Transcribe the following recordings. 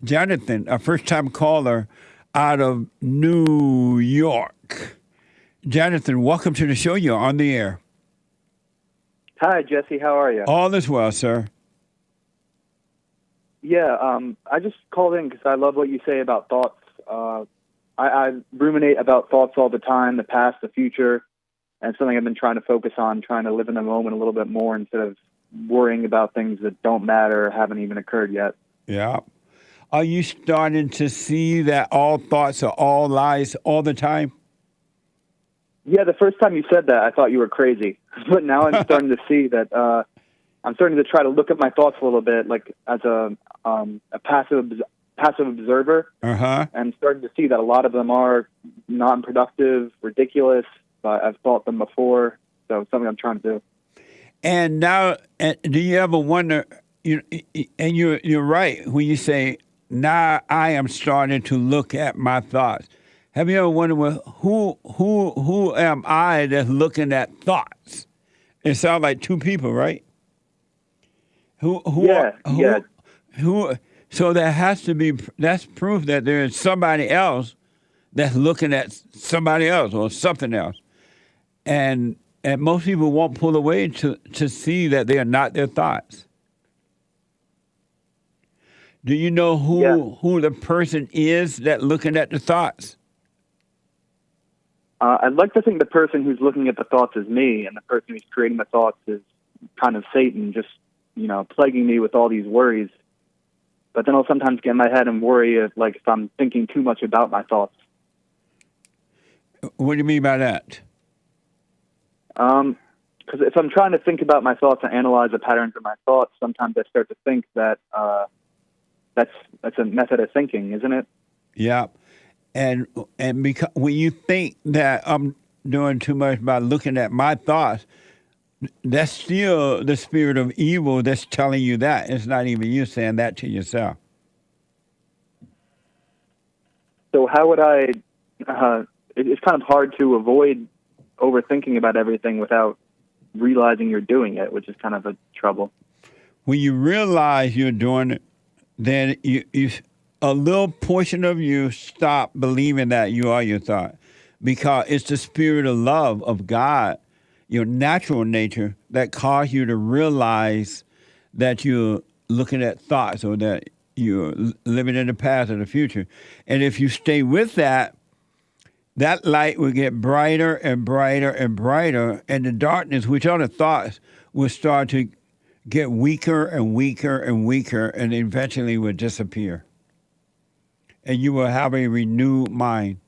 Jonathan, a first-time caller out of New York. Jonathan, welcome to the show. You're on the air. Hi, Jesse. How are you? All is well, sir. Yeah, I just called in because I love what you say about thoughts. I ruminate about thoughts all the time, the past, the future, and it's something I've been trying to focus on, trying to live in the moment a little bit more instead of worrying about things that don't matter or haven't even occurred yet. Yeah. Are you starting to see that all thoughts are all lies all the time? Yeah, the first time you said that, I thought you were crazy. But now I'm starting to see that I'm starting to try to look at my thoughts a little bit, like as a passive observer, and starting to see that a lot of them are non-productive, ridiculous. But I've thought them before, so it's something I'm trying to do. And now, do you ever wonder? And you're right when you say, "Now I am starting to look at my thoughts." Have you ever wondered, well, who am I that's looking at thoughts? It sounds like two people, right? Who? So there has to be. That's proof that there is somebody else that's looking at somebody else or something else, and most people won't pull away to see that they are not their thoughts. Do you know who the person is that looking at the thoughts? I'd like to think the person who's looking at the thoughts is me, and the person who's creating the thoughts is kind of Satan, just plaguing me with all these worries. But then I'll sometimes get in my head and worry if I'm thinking too much about my thoughts. What do you mean by that? Because if I'm trying to think about my thoughts and analyze the patterns of my thoughts, sometimes I start to think that that's a method of thinking, isn't it? Yeah. And because when you think that I'm doing too much by looking at my thoughts, that's still the spirit of evil that's telling you that. It's not even you saying that to yourself. So how would I... it's kind of hard to avoid overthinking about everything without realizing you're doing it, which is kind of a trouble. When you realize you're doing it, then you a little portion of you stop believing that you are your thought, because it's the spirit of love of God, your natural nature, that cause you to realize that you're looking at thoughts or that you're living in the past or the future. And if you stay with that light will get brighter and brighter and brighter, and the darkness, which are the thoughts, will start to get weaker and weaker and weaker, and eventually will disappear. And you will have a renewed mind,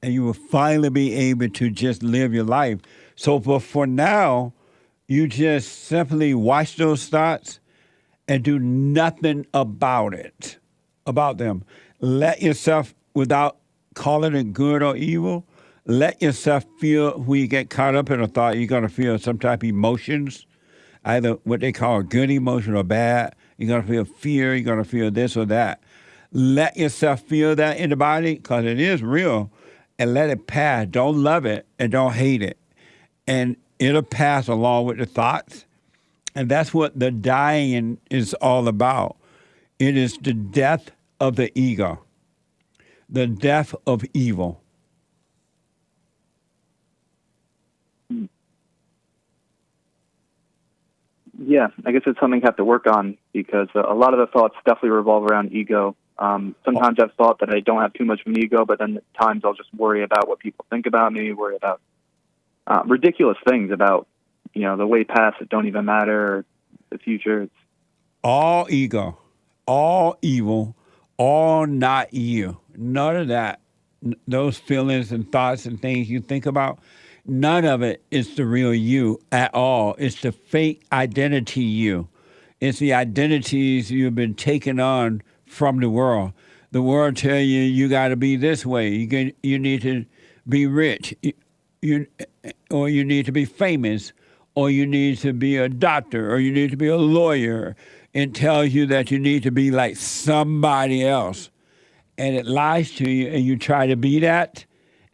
and you will finally be able to just live your life. So for now, you just simply watch those thoughts and do nothing about them. Let yourself, without calling it good or evil, let yourself feel. When you get caught up in a thought, you're going to feel some type of emotions, either what they call a good emotion or bad. You're going to feel fear. You're going to feel this or that. Let yourself feel that in the body, because it is real, and let it pass. Don't love it and don't hate it. And it'll pass along with the thoughts. And that's what the dying is all about. It is the death of the ego, the death of evil. Yeah, I guess it's something I have to work on, because a lot of the thoughts definitely revolve around ego. Sometimes I've thought that I don't have too much of an ego, but then at times I'll just worry about what people think about me, worry about ridiculous things about, the way past that don't even matter, or the future. It's all ego, all evil, all not you. None of that, those feelings and thoughts and things you think about, none of it is the real you at all. It's the fake identity you. It's the identities you've been taking on from the world. The world tell you got to be this way. You need to be rich, or you need to be famous, or you need to be a doctor, or you need to be a lawyer. It tells you that you need to be like somebody else. And it lies to you, and you try to be that.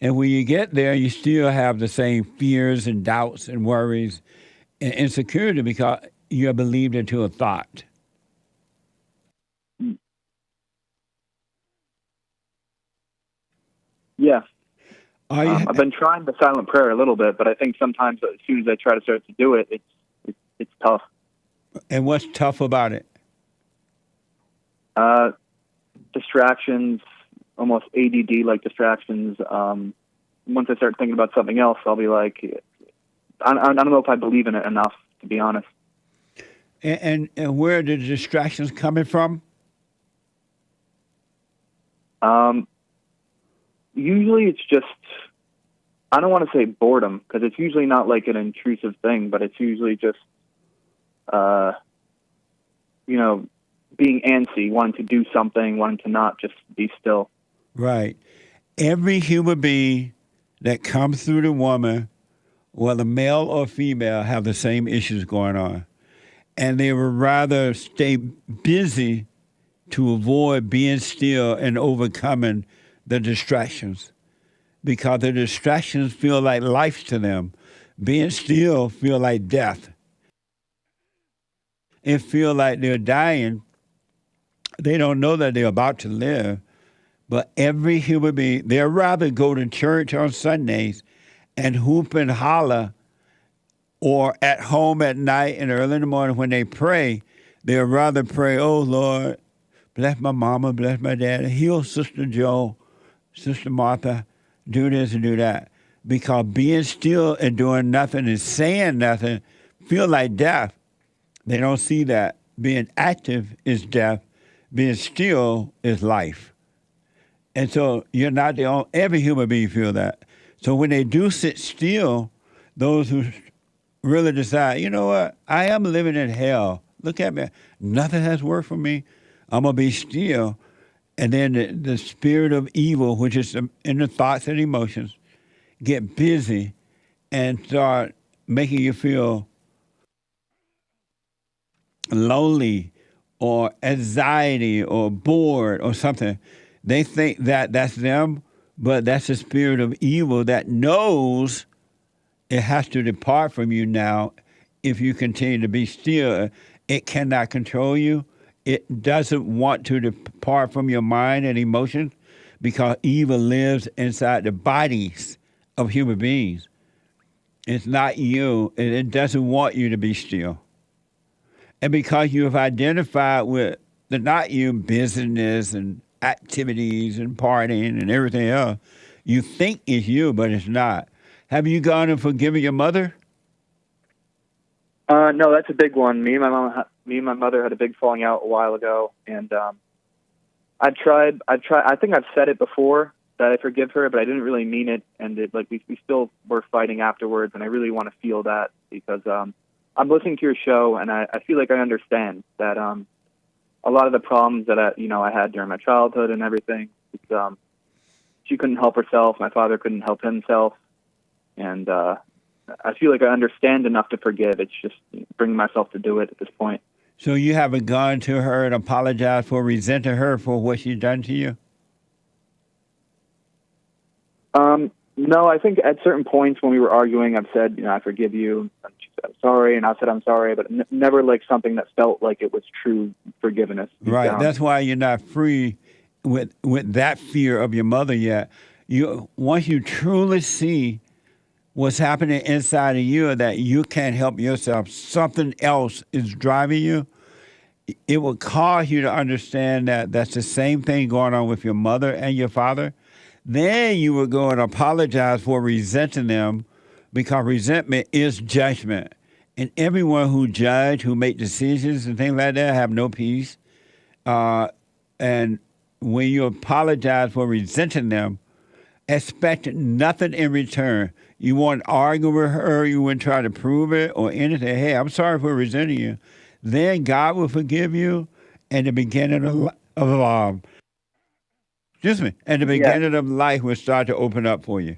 And when you get there, you still have the same fears and doubts and worries and insecurity, because you have believed into a thought. Are you, I've been trying the silent prayer a little bit, but I think sometimes as soon as I try to start to do it, it's tough. and what's tough about it? Distractions, almost ADD like distractions. Once I start thinking about something else, I'll be like, I don't know if I believe in it enough, to be honest. And where are the distractions coming from? Usually it's just, I don't want to say boredom, because it's usually not like an intrusive thing, but it's usually just, being antsy, wanting to do something, wanting to not just be still. Right. Every human being that comes through the woman, whether male or female, have the same issues going on. And they would rather stay busy to avoid being still and overcoming the distractions, because the distractions feel like life to them. Being still feel like death. It feel like they're dying. They don't know that they're about to live. But every human being, they'd rather go to church on Sundays and hoop and holler, or at home at night and early in the morning when they pray, they'd rather pray, oh, Lord, bless my mama, bless my dad, heal Sister Joe, Sister Martha, do this and do that. Because being still and doing nothing and saying nothing feel like death. They don't see that. Being active is death. Being still is life. And so you're not the only, every human being feel that. So when they do sit still, those who really decide, you know what, I am living in hell. Look at me. Nothing has worked for me. I'm going to be still. And then the spirit of evil, which is in the thoughts and emotions, get busy and start making you feel lonely or anxiety or bored or something. They think that that's them, but that's the spirit of evil that knows it has to depart from you now if you continue to be still. It cannot control you. It doesn't want to depart from your mind and emotions, because evil lives inside the bodies of human beings. It's not you, and it doesn't want you to be still. And because you have identified with the not you business and activities and partying and everything else, you think it's you, but it's not. Have you gone and forgiven your mother? No, that's a big one. Me and my mother had a big falling out a while ago, and I've tried. I think I've said it before that I forgive her, but I didn't really mean it, and we still were fighting afterwards, and I really want to feel that, because I'm listening to your show, and I feel like I understand that a lot of the problems that I had during my childhood and everything. She couldn't help herself. My father couldn't help himself, and I feel like I understand enough to forgive. It's just bringing myself to do it at this point. So you haven't gone to her and apologized for resenting her for what she's done to you? No, I think at certain points when we were arguing, I've said, I forgive you. And she said, I'm sorry. And I said, I'm sorry, but never like something that felt like it was true forgiveness. Right. That's why you're not free with that fear of your mother yet. Once you truly see what's happening inside of you, that you can't help yourself, something else is driving you, it will cause you to understand that that's the same thing going on with your mother and your father. Then you will go and apologize for resenting them, because resentment is judgment. And everyone who judge, who make decisions and things like that, have no peace. And when you apologize for resenting them, expect nothing in return. You won't argue with her, you wouldn't try to prove it or anything. Hey, I'm sorry for resenting you. Then God will forgive you, and the beginning of beginning of life will start to open up for you.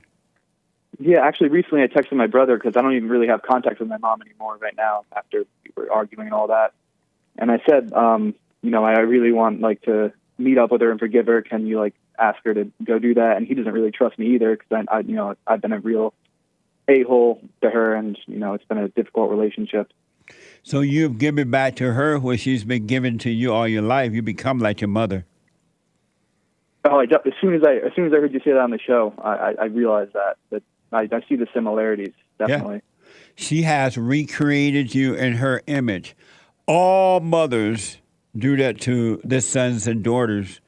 Yeah, actually, recently I texted my brother, because I don't even really have contact with my mom anymore right now after we were arguing and all that. And I said, I really want to meet up with her and forgive her. Can you ask her to go do that? And he doesn't really trust me either, because I've been a real a-hole to her, and it's been a difficult relationship. So you've given back to her what she's been giving to you all your life. You become like your mother. As soon as I heard you say that on the show, I realized that I see the similarities definitely. Yeah. She has recreated you in her image. All mothers do that to their sons and daughters.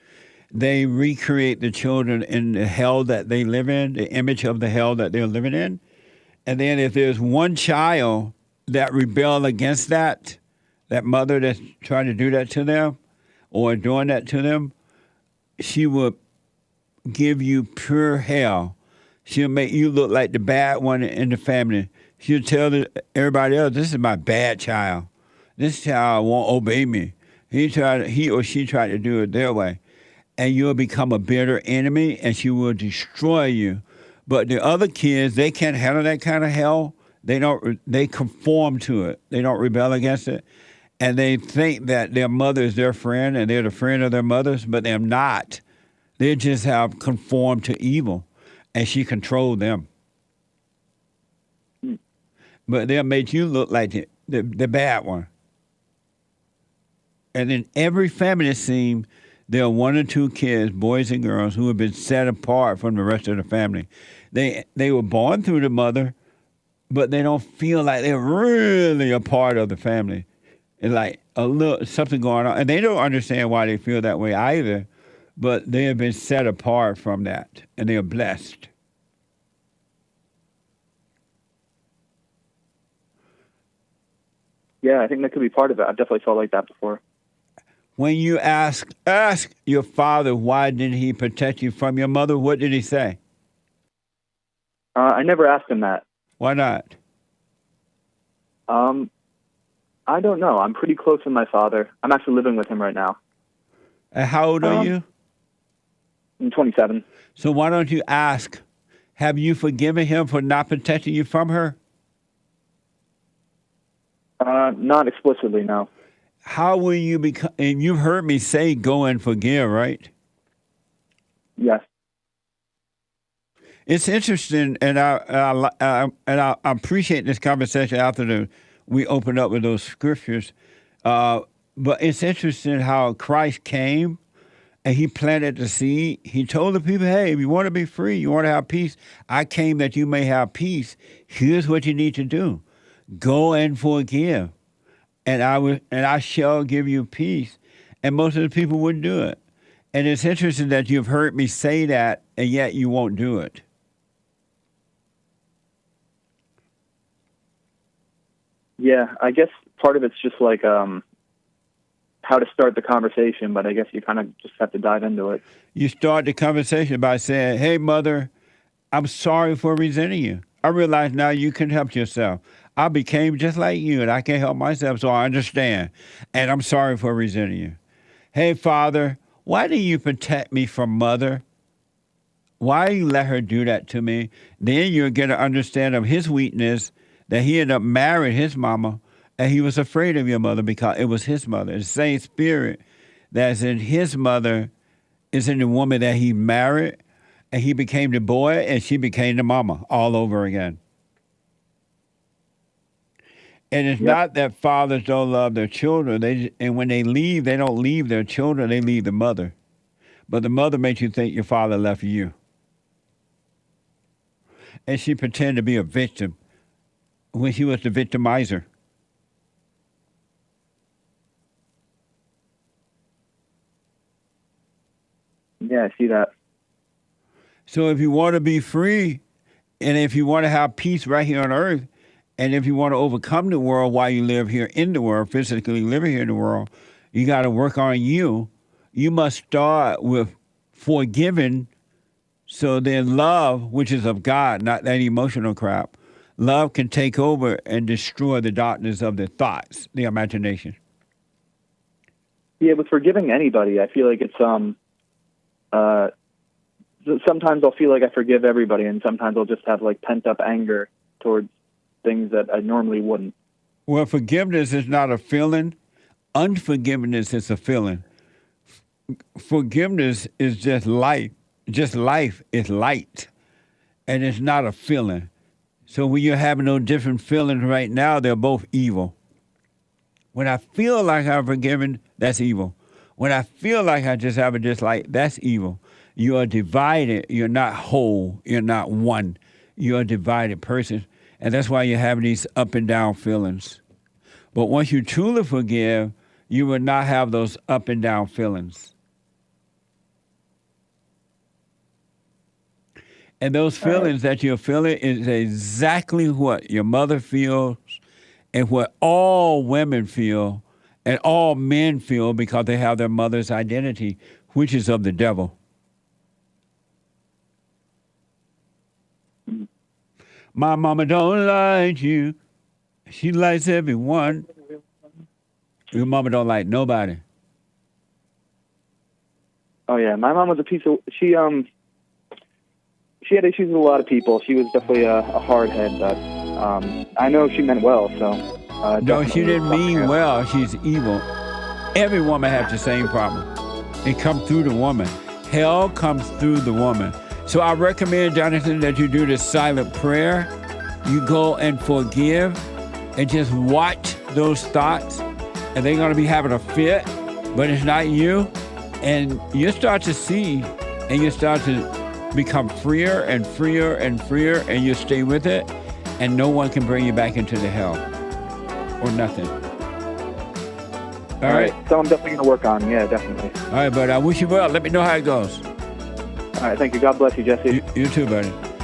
They recreate the children in the hell that they live in, the image of the hell that they're living in. And then if there's one child that rebel against that mother that's trying to do that to them or doing that to them, she will give you pure hell. She'll make you look like the bad one in the family. She'll tell everybody else, this is my bad child. This child won't obey me. He or she tried to do it their way. And you'll become a bitter enemy, and she will destroy you. But the other kids, they can't handle that kind of hell. They conform to it. They don't rebel against it. And they think that their mother is their friend, and they're the friend of their mothers, but they're not. They just have conformed to evil, and she controlled them. But they'll make you look like the bad one. And in every family scene, there are one or two kids, boys and girls, who have been set apart from the rest of the family. They were born through the mother, but they don't feel like they're really a part of the family. It's like a little something going on, and they don't understand why they feel that way either. But they have been set apart from that, and they are blessed. Yeah, I think that could be part of it. I've definitely felt like that before. When you ask your father why didn't he protect you from your mother, what did he say? I never asked him that. Why not? I don't know. I'm pretty close with my father. I'm actually living with him right now. And how old are you? I'm 27. So why don't you ask, have you forgiven him for not protecting you from her? Not explicitly, no. How will you become, and you've heard me say go and forgive, right? Yes. It's interesting, and I appreciate this conversation after we opened up with those scriptures. But it's interesting how Christ came and he planted the seed. He told the people, hey, if you want to be free, you want to have peace, I came that you may have peace. Here's what you need to do. Go and forgive, and I shall give you peace. And most of the people wouldn't do it. And it's interesting that you've heard me say that, and yet you won't do it. Yeah, I guess part of it's just like how to start the conversation, but I guess you kind of just have to dive into it. You start the conversation by saying, hey, mother, I'm sorry for resenting you. I realize now you can help yourself. I became just like you, and I can't help myself, so I understand. And I'm sorry for resenting you. Hey, Father, why do you protect me from mother? Why you let her do that to me? Then you'll get an understanding of his weakness, that he ended up marrying his mama, and he was afraid of your mother because it was his mother. The same spirit that's in his mother is in the woman that he married, and he became the boy, and she became the mama all over again. And it's not that fathers don't love their children. And when they leave, they don't leave their children, they leave the mother. But the mother makes you think your father left you. And she pretended to be a victim when she was the victimizer. Yeah, I see that. So if you want to be free, and if you want to have peace right here on earth, and if you want to overcome the world while you live here in the world, physically living here in the world, you got to work on you. You must start with forgiving, so then love, which is of God, not that emotional crap, love can take over and destroy the darkness of the thoughts, the imagination. Yeah, with forgiving anybody, I feel like it's sometimes I'll feel like I forgive everybody, and sometimes I'll just have like pent up anger towards things that I normally wouldn't. Well, forgiveness is not a feeling. Unforgiveness is a feeling. Forgiveness is just life. Just life is light, and it's not a feeling. So when you're having those different feelings right now, they're both evil. When I feel like I'm forgiven, that's evil. When I feel like I just have a dislike, that's evil. You are divided. You're not whole. You're not one. You're a divided person. And that's why you're having these up and down feelings. But once you truly forgive, you will not have those up and down feelings. And those feelings that you're feeling is exactly what your mother feels and what all women feel and all men feel because they have their mother's identity, which is of the devil. My mama don't like you. She likes everyone. Your mama don't like nobody. Oh yeah, my mom was a piece of she had issues with a lot of people. She was definitely a hardhead, but I know she meant well. So no, she didn't mean well. She's evil. Every woman has the same problem. It comes through the woman. Hell comes through the woman. So I recommend, Jonathan, that you do this silent prayer. You go and forgive and just watch those thoughts. And they're going to be having a fit, but it's not you. And you start to see and you start to become freer and freer and freer, and you stay with it. And no one can bring you back into the hell or nothing. All right. So I'm definitely going to work on. Yeah, definitely. All right, but I wish you well. Let me know how it goes. All right. Thank you. God bless you, Jesse. You too, buddy.